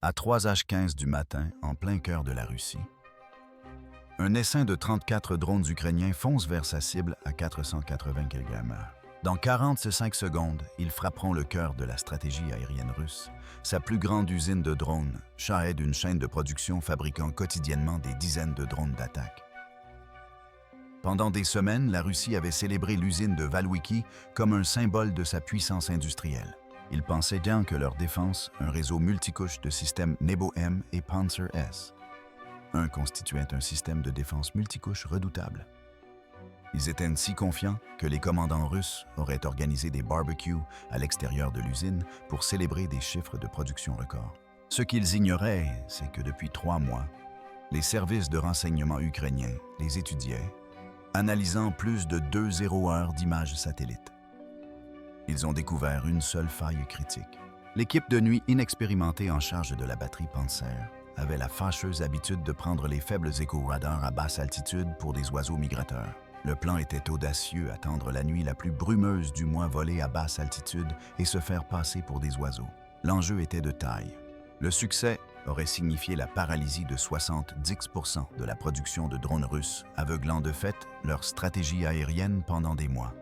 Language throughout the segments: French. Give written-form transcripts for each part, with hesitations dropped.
À 3h15 du matin, en plein cœur de la Russie, un essaim de 34 drones ukrainiens fonce vers sa cible à 480 km/h. Dans 45 secondes, ils frapperont le cœur de la stratégie aérienne russe, sa plus grande usine de drones, Shahed, une chaîne de production fabriquant quotidiennement des dizaines de drones d'attaque. Pendant des semaines, la Russie avait célébré l'usine de Valwiki comme un symbole de sa puissance industrielle. Ils pensaient bien que leur défense, un réseau multicouche de systèmes Nebo-M et Panzer-S, constituait un système de défense multicouche redoutable. Ils étaient si confiants que les commandants russes auraient organisé des barbecues à l'extérieur de l'usine pour célébrer des chiffres de production records. Ce qu'ils ignoraient, c'est que depuis 3 mois, les services de renseignement ukrainiens les étudiaient, analysant plus de 2 heures d'images satellites. Ils ont découvert une seule faille critique. L'équipe de nuit inexpérimentée en charge de la batterie Panzer avait la fâcheuse habitude de prendre les faibles échos radars à basse altitude pour des oiseaux migrateurs. Le plan était audacieux, attendre la nuit la plus brumeuse du mois, voler à basse altitude et se faire passer pour des oiseaux. L'enjeu était de taille. Le succès aurait signifié la paralysie de 70% de la production de drones russes, aveuglant de fait leur stratégie aérienne pendant des mois.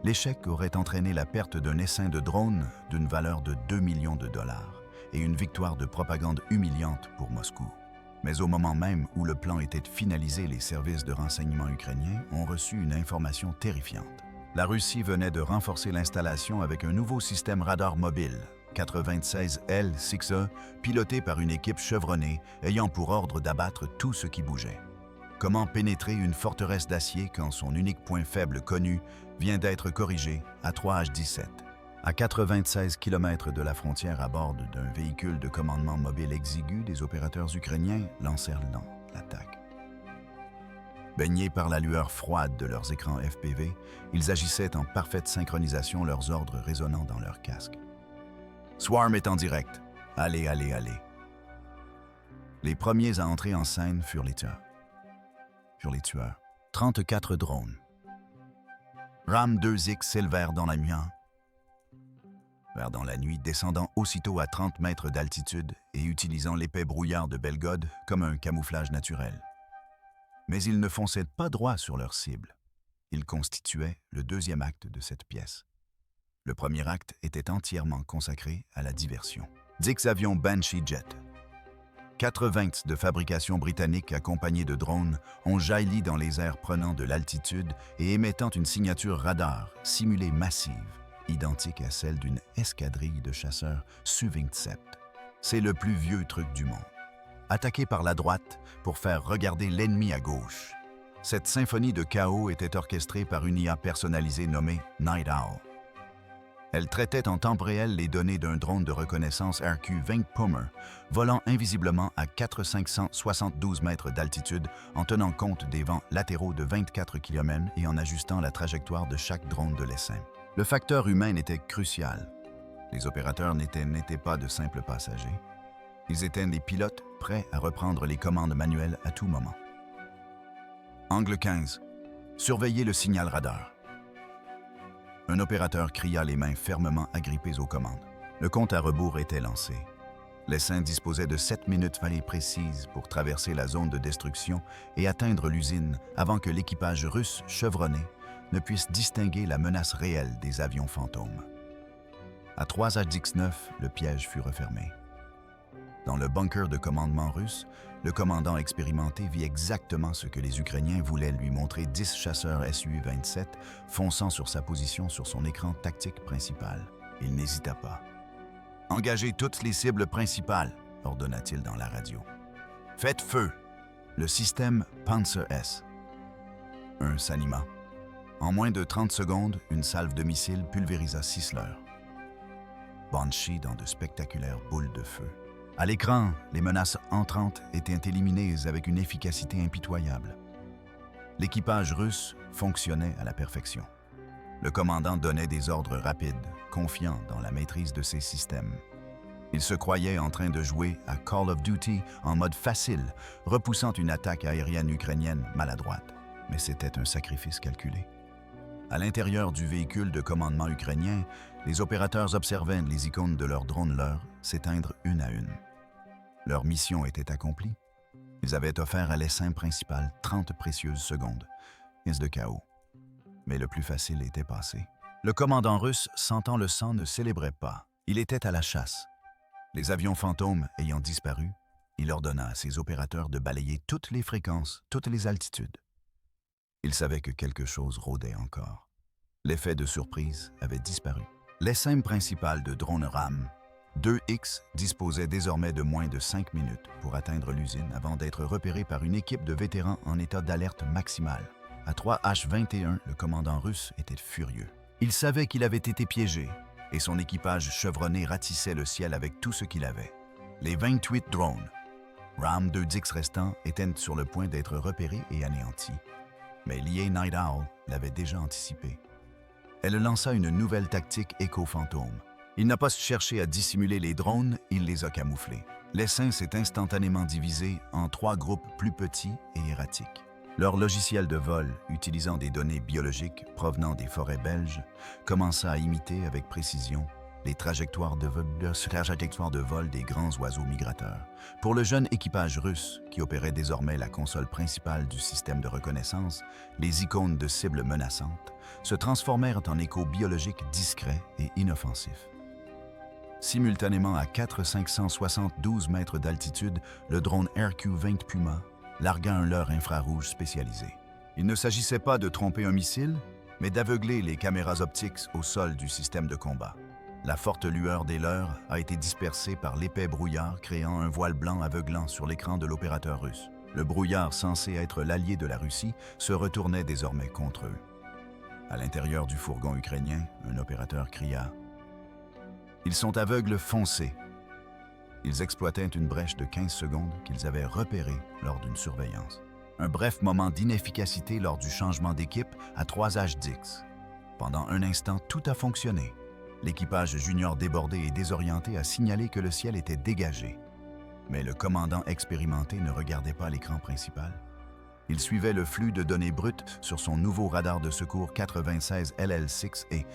L'échec aurait entraîné la perte d'un essaim de drones d'une valeur de 2 millions de dollars et une victoire de propagande humiliante pour Moscou. Mais au moment même où le plan était finalisé, les services de renseignement ukrainiens ont reçu une information terrifiante. La Russie venait de renforcer l'installation avec un nouveau système radar mobile, 96L6E, piloté par une équipe chevronnée ayant pour ordre d'abattre tout ce qui bougeait. Comment pénétrer une forteresse d'acier quand son unique point faible connu vient d'être corrigé à 3H17? À 96 km de la frontière, à bord d'un véhicule de commandement mobile exigu, des opérateurs ukrainiens lancèrent l'attaque. Baignés par la lueur froide de leurs écrans FPV, ils agissaient en parfaite synchronisation, leurs ordres résonnant dans leurs casques. Swarm est en direct. Allez, allez, allez. Les premiers à entrer en scène furent les tueurs. 34 drones. Ram 2X s'élevèrent dans la nuit, descendant aussitôt à 30 mètres d'altitude et utilisant l'épais brouillard de Belgorod comme un camouflage naturel. Mais ils ne fonçaient pas droit sur leur cible. Ils constituaient le deuxième acte de cette pièce. Le premier acte était entièrement consacré à la diversion. 10 avions Banshee Jet, 80 de fabrication britannique accompagnés de drones, ont jailli dans les airs prenant de l'altitude et émettant une signature radar simulée massive, identique à celle d'une escadrille de chasseurs Su-27. C'est le plus vieux truc du monde. Attaqué par la droite pour faire regarder l'ennemi à gauche. Cette symphonie de chaos était orchestrée par une IA personnalisée nommée Night Owl. Elle traitait en temps réel les données d'un drone de reconnaissance RQ-20 Puma, volant invisiblement à 4572 mètres d'altitude en tenant compte des vents latéraux de 24 km et en ajustant la trajectoire de chaque drone de l'essaim. Le facteur humain était crucial. Les opérateurs n'étaient pas de simples passagers. Ils étaient des pilotes prêts à reprendre les commandes manuelles à tout moment. Angle 15. Surveillez le signal radar. Un opérateur cria, les mains fermement agrippées aux commandes. Le compte à rebours était lancé. L'essaim disposait de 7 minutes précises pour traverser la zone de destruction et atteindre l'usine avant que l'équipage russe chevronné ne puisse distinguer la menace réelle des avions fantômes. À 3H19, le piège fut refermé. Dans le bunker de commandement russe, le commandant expérimenté vit exactement ce que les Ukrainiens voulaient lui montrer, 10 chasseurs Su-27 fonçant sur sa position sur son écran tactique principal. Il n'hésita pas. « Engagez toutes les cibles principales », ordonna-t-il dans la radio. « Faites feu !» Le système Panzer-S s'anima. En moins de 30 secondes, une salve de missiles pulvérisa Sisler. Banshee dans de spectaculaires boules de feu. À l'écran, les menaces entrantes étaient éliminées avec une efficacité impitoyable. L'équipage russe fonctionnait à la perfection. Le commandant donnait des ordres rapides, confiant dans la maîtrise de ses systèmes. Il se croyait en train de jouer à Call of Duty en mode facile, repoussant une attaque aérienne ukrainienne maladroite. Mais c'était un sacrifice calculé. À l'intérieur du véhicule de commandement ukrainien, les opérateurs observaient les icônes de leurs drones s'éteindre une à une. Leur mission était accomplie. Ils avaient offert à l'essaim principal 30 précieuses secondes, de chaos. Mais le plus facile était passé. Le commandant russe, sentant le sang, ne célébrait pas. Il était à la chasse. Les avions fantômes ayant disparu, il ordonna à ses opérateurs de balayer toutes les fréquences, toutes les altitudes. Il savait que quelque chose rôdait encore. L'effet de surprise avait disparu. L'essaim principal de drone RAM 2X disposait désormais de moins de 5 minutes pour atteindre l'usine avant d'être repéré par une équipe de vétérans en état d'alerte maximale. À 3H21, le commandant russe était furieux. Il savait qu'il avait été piégé et son équipage chevronné ratissait le ciel avec tout ce qu'il avait. Les 28 drones RAM 2X restants étaient sur le point d'être repérés et anéantis. Mais l'IA Night Owl l'avait déjà anticipé. Elle lança une nouvelle tactique éco-fantôme. Il n'a pas cherché à dissimuler les drones, il les a camouflés. L'essaim s'est instantanément divisé en 3 groupes plus petits et erratiques. Leur logiciel de vol, utilisant des données biologiques provenant des forêts belges, commença à imiter avec précision les trajectoires de vol des grands oiseaux migrateurs. Pour le jeune équipage russe, qui opérait désormais la console principale du système de reconnaissance, les icônes de cibles menaçantes se transformèrent en échos biologiques discrets et inoffensifs. Simultanément à 4,572 mètres d'altitude, le drone RQ-20 Puma largua un leurre infrarouge spécialisé. Il ne s'agissait pas de tromper un missile, mais d'aveugler les caméras optiques au sol du système de combat. La forte lueur des leurres a été dispersée par l'épais brouillard, créant un voile blanc aveuglant sur l'écran de l'opérateur russe. Le brouillard, censé être l'allié de la Russie, se retournait désormais contre eux. À l'intérieur du fourgon ukrainien, un opérateur cria « Ils sont aveugles foncés ». Ils exploitaient une brèche de 15 secondes qu'ils avaient repérée lors d'une surveillance. Un bref moment d'inefficacité lors du changement d'équipe à 3H10. Pendant un instant, tout a fonctionné. L'équipage junior débordé et désorienté a signalé que le ciel était dégagé. Mais le commandant expérimenté ne regardait pas l'écran principal. Il suivait le flux de données brutes sur son nouveau radar de secours 96 LL6 et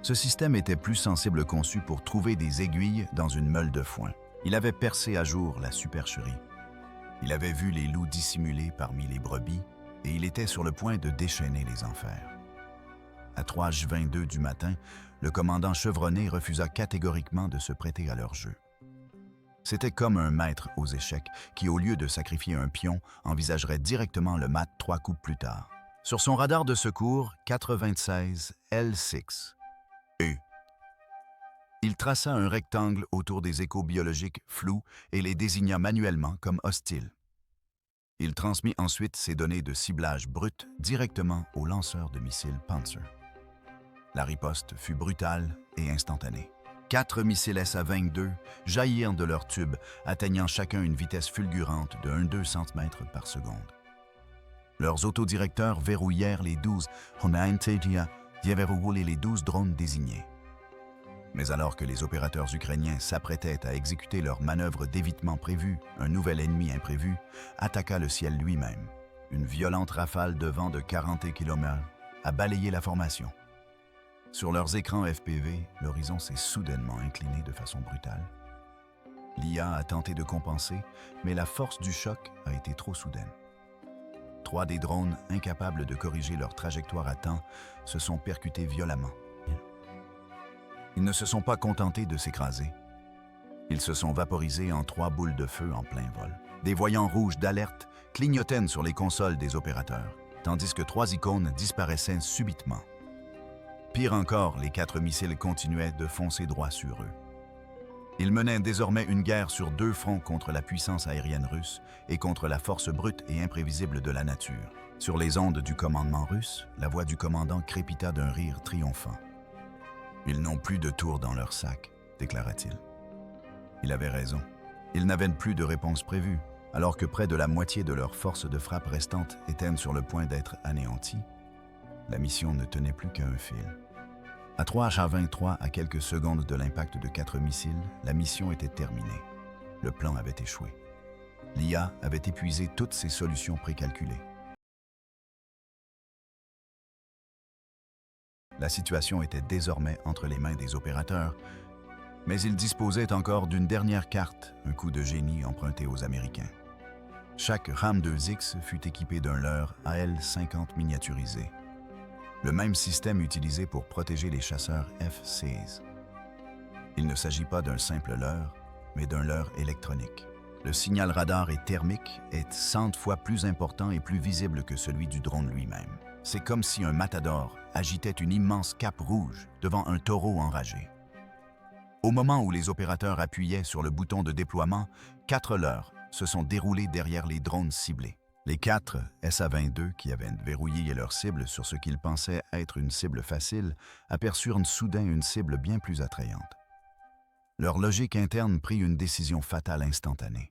ce système était plus sensible conçu pour trouver des aiguilles dans une meule de foin. Il avait percé à jour la supercherie. Il avait vu les loups dissimulés parmi les brebis et il était sur le point de déchaîner les enfers. À 3h22 du matin, le commandant chevronné refusa catégoriquement de se prêter à leur jeu. C'était comme un maître aux échecs qui, au lieu de sacrifier un pion, envisagerait directement le mat 3 coups plus tard. Sur son radar de secours 96 L6, il traça un rectangle autour des échos biologiques flous et les désigna manuellement comme hostiles. Il transmit ensuite ces données de ciblage brut directement au lanceur de missiles Panzer. La riposte fut brutale et instantanée. 4 missiles SA-22 jaillirent de leurs tubes, atteignant chacun une vitesse fulgurante de 1,2 cm par seconde. Leurs autodirecteurs verrouillèrent les 12 drones désignés. Mais alors que les opérateurs ukrainiens s'apprêtaient à exécuter leur manœuvre d'évitement prévue, un nouvel ennemi imprévu attaqua le ciel lui-même. Une violente rafale de vent de 40 km a balayé la formation. Sur leurs écrans FPV, l'horizon s'est soudainement incliné de façon brutale. L'IA a tenté de compenser, mais la force du choc a été trop soudaine. 3 des drones, incapables de corriger leur trajectoire à temps, se sont percutés violemment. Ils ne se sont pas contentés de s'écraser. Ils se sont vaporisés en 3 boules de feu en plein vol. Des voyants rouges d'alerte clignotaient sur les consoles des opérateurs, tandis que 3 icônes disparaissaient subitement. Pire encore, les 4 missiles continuaient de foncer droit sur eux. Ils menaient désormais une guerre sur 2 fronts contre la puissance aérienne russe et contre la force brute et imprévisible de la nature. Sur les ondes du commandement russe, la voix du commandant crépita d'un rire triomphant. « Ils n'ont plus de tours dans leur sac », déclara-t-il. Il avait raison. Ils n'avaient plus de réponse prévue, alors que près de la moitié de leurs forces de frappe restantes étaient sur le point d'être anéanties. La mission ne tenait plus qu'à un fil. À 3h23, à quelques secondes de l'impact de 4 missiles, la mission était terminée. Le plan avait échoué. L'IA avait épuisé toutes ses solutions précalculées. La situation était désormais entre les mains des opérateurs Mais ils disposaient encore d'une dernière carte, un coup de génie emprunté aux Américains. Chaque RAM 2X fut équipé d'un leurre AL-50 miniaturisé, le même système utilisé pour protéger les chasseurs F-16. Il ne s'agit pas d'un simple leurre, mais d'un leurre électronique. Le signal radar et thermique est 100 fois plus important et plus visible que celui du drone lui-même. C'est comme si un matador agitait une immense cape rouge devant un taureau enragé. Au moment où les opérateurs appuyaient sur le bouton de déploiement, 4 leurres se sont déroulés derrière les drones ciblés. Les 4 SA-22 qui avaient verrouillé leur cible sur ce qu'ils pensaient être une cible facile aperçurent soudain une cible bien plus attrayante. Leur logique interne prit une décision fatale instantanée.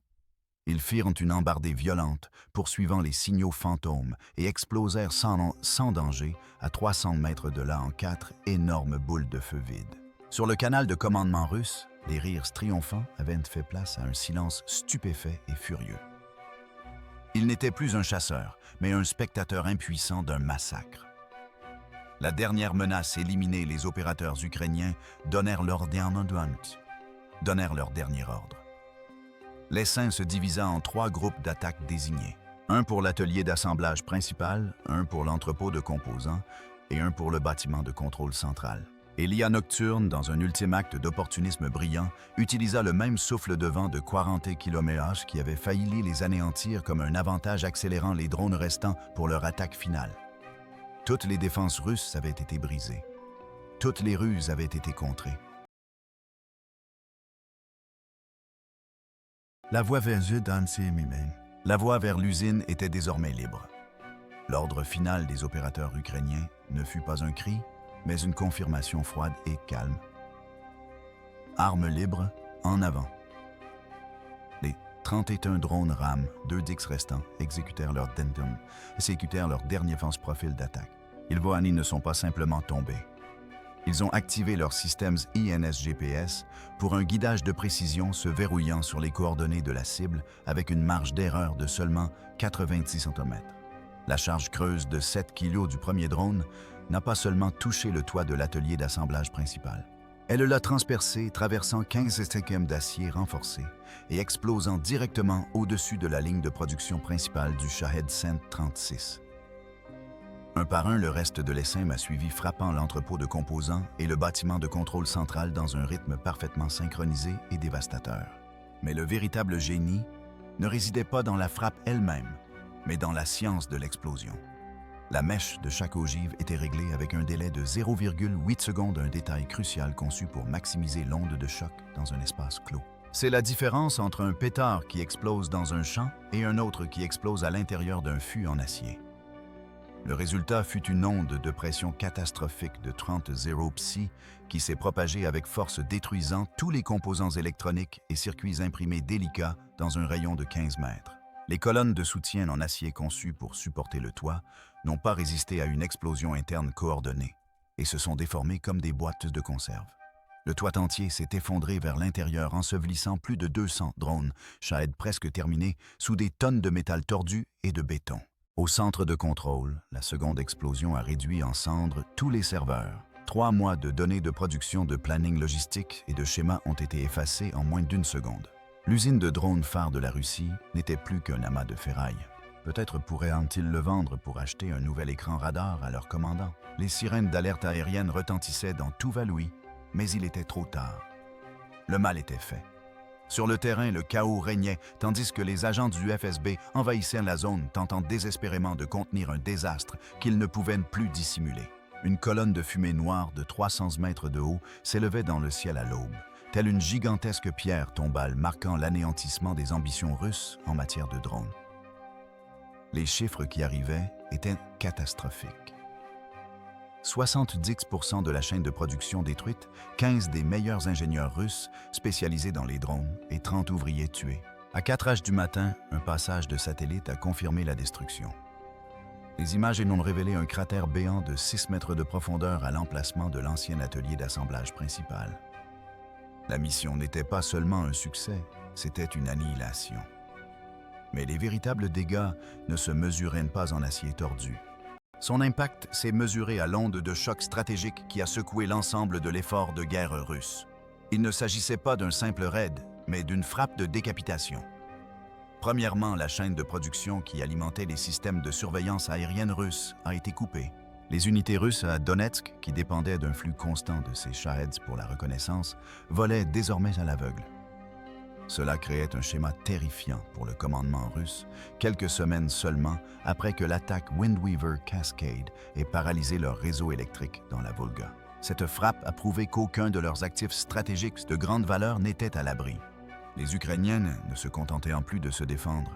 Ils firent une embardée violente, poursuivant les signaux fantômes, et explosèrent sans danger à 300 mètres de là en 4 énormes boules de feu vides. Sur le canal de commandement russe, les rires triomphants avaient fait place à un silence stupéfait et furieux. Il n'était plus un chasseur, mais un spectateur impuissant d'un massacre. La dernière menace éliminée, les opérateurs ukrainiens donnèrent leur dernier ordre. L'essaim se divisa en 3 groupes d'attaque désignés. Un pour l'atelier d'assemblage principal, un pour l'entrepôt de composants et un pour le bâtiment de contrôle central. Et l'IA Nocturne, dans un ultime acte d'opportunisme brillant, utilisa le même souffle de vent de 40 km/h qui avait failli les anéantir comme un avantage accélérant les drones restants pour leur attaque finale. Toutes les défenses russes avaient été brisées. Toutes les ruses avaient été contrées. La voie vers l'usine était désormais libre. L'ordre final des opérateurs ukrainiens ne fut pas un cri, mais une confirmation froide et calme. Armes libres, en avant. Les 31 drones RAM 2X restants exécutèrent leur dernier profil d'attaque. Ilvoani ne sont pas simplement tombés. Ils ont activé leurs systèmes INS-GPS pour un guidage de précision se verrouillant sur les coordonnées de la cible avec une marge d'erreur de seulement 86 cm. La charge creuse de 7 kg du premier drone n'a pas seulement touché le toit de l'atelier d'assemblage principal. Elle l'a transpercé, traversant 15 cinquièmes d'acier renforcé et explosant directement au-dessus de la ligne de production principale du Shahed 136. Un par un, le reste de l'essaim m'a suivi, frappant l'entrepôt de composants et le bâtiment de contrôle central dans un rythme parfaitement synchronisé et dévastateur. Mais le véritable génie ne résidait pas dans la frappe elle-même, mais dans la science de l'explosion. La mèche de chaque ogive était réglée avec un délai de 0,8 secondes, un détail crucial conçu pour maximiser l'onde de choc dans un espace clos. C'est la différence entre un pétard qui explose dans un champ et un autre qui explose à l'intérieur d'un fût en acier. Le résultat fut une onde de pression catastrophique de 30 psi qui s'est propagée avec force, détruisant tous les composants électroniques et circuits imprimés délicats dans un rayon de 15 mètres. Les colonnes de soutien en acier conçues pour supporter le toit n'ont pas résisté à une explosion interne coordonnée et se sont déformées comme des boîtes de conserve. Le toit entier s'est effondré vers l'intérieur, ensevelissant plus de 200 drones, Shahed presque terminés, sous des tonnes de métal tordu et de béton. Au centre de contrôle, la seconde explosion a réduit en cendres tous les serveurs. 3 mois de données de production, de planning logistique et de schémas ont été effacés en moins d'1 seconde. L'usine de drones phare de la Russie n'était plus qu'un amas de ferraille. Peut-être pourraient-ils le vendre pour acheter un nouvel écran radar à leur commandant. Les sirènes d'alerte aérienne retentissaient dans tout Valoui, mais il était trop tard. Le mal était fait. Sur le terrain, le chaos régnait, tandis que les agents du FSB envahissaient la zone, tentant désespérément de contenir un désastre qu'ils ne pouvaient plus dissimuler. Une colonne de fumée noire de 300 mètres de haut s'élevait dans le ciel à l'aube, telle une gigantesque pierre tombale marquant l'anéantissement des ambitions russes en matière de drones. Les chiffres qui arrivaient étaient catastrophiques. 70% de la chaîne de production détruite, 15 des meilleurs ingénieurs russes spécialisés dans les drones et 30 ouvriers tués. À 4h du matin, un passage de satellite a confirmé la destruction. Les images ont révélé un cratère béant de 6 mètres de profondeur à l'emplacement de l'ancien atelier d'assemblage principal. La mission n'était pas seulement un succès, c'était une annihilation. Mais les véritables dégâts ne se mesuraient pas en acier tordu. Son impact s'est mesuré à l'onde de choc stratégique qui a secoué l'ensemble de l'effort de guerre russe. Il ne s'agissait pas d'un simple raid, mais d'une frappe de décapitation. Premièrement, la chaîne de production qui alimentait les systèmes de surveillance aérienne russes a été coupée. Les unités russes à Donetsk, qui dépendaient d'un flux constant de ces Shaheds pour la reconnaissance, volaient désormais à l'aveugle. Cela créait un schéma terrifiant pour le commandement russe, quelques semaines seulement après que l'attaque Windweaver Cascade ait paralysé leur réseau électrique dans la Volga. Cette frappe a prouvé qu'aucun de leurs actifs stratégiques de grande valeur n'était à l'abri. Les Ukrainiennes ne se contentaient en plus de se défendre.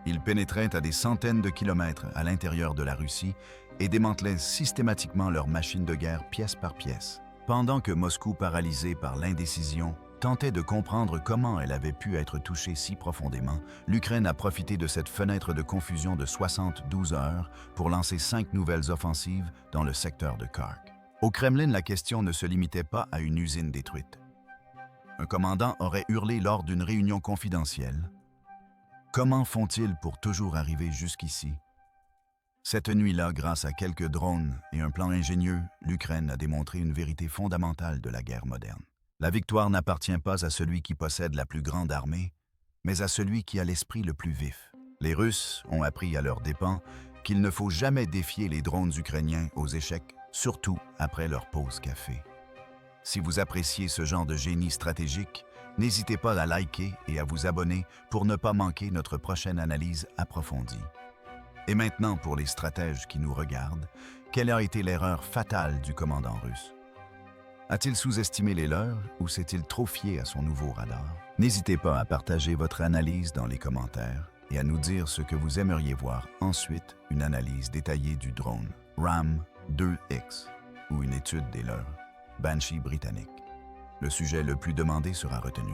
Ils pénétraient à des centaines de kilomètres à l'intérieur de la Russie et démantelaient systématiquement leurs machines de guerre pièce par pièce. Pendant que Moscou, paralysé par l'indécision, tentait de comprendre comment elle avait pu être touchée si profondément, l'Ukraine a profité de cette fenêtre de confusion de 72 heures pour lancer 5 nouvelles offensives dans le secteur de Khark. Au Kremlin, la question ne se limitait pas à une usine détruite. Un commandant aurait hurlé lors d'une réunion confidentielle. « Comment font-ils pour toujours arriver jusqu'ici » Cette nuit-là, grâce à quelques drones et un plan ingénieux, l'Ukraine a démontré une vérité fondamentale de la guerre moderne. La victoire n'appartient pas à celui qui possède la plus grande armée, mais à celui qui a l'esprit le plus vif. Les Russes ont appris à leurs dépens qu'il ne faut jamais défier les drones ukrainiens aux échecs, surtout après leur pause café. Si vous appréciez ce genre de génie stratégique, n'hésitez pas à liker et à vous abonner pour ne pas manquer notre prochaine analyse approfondie. Et maintenant, pour les stratèges qui nous regardent, quelle a été l'erreur fatale du commandant russe? A-t-il sous-estimé les leurs ou s'est-il trop fié à son nouveau radar? N'hésitez pas à partager votre analyse dans les commentaires et à nous dire ce que vous aimeriez voir ensuite, une analyse détaillée du drone RAM 2X ou une étude des leurs Banshee britannique. Le sujet le plus demandé sera retenu.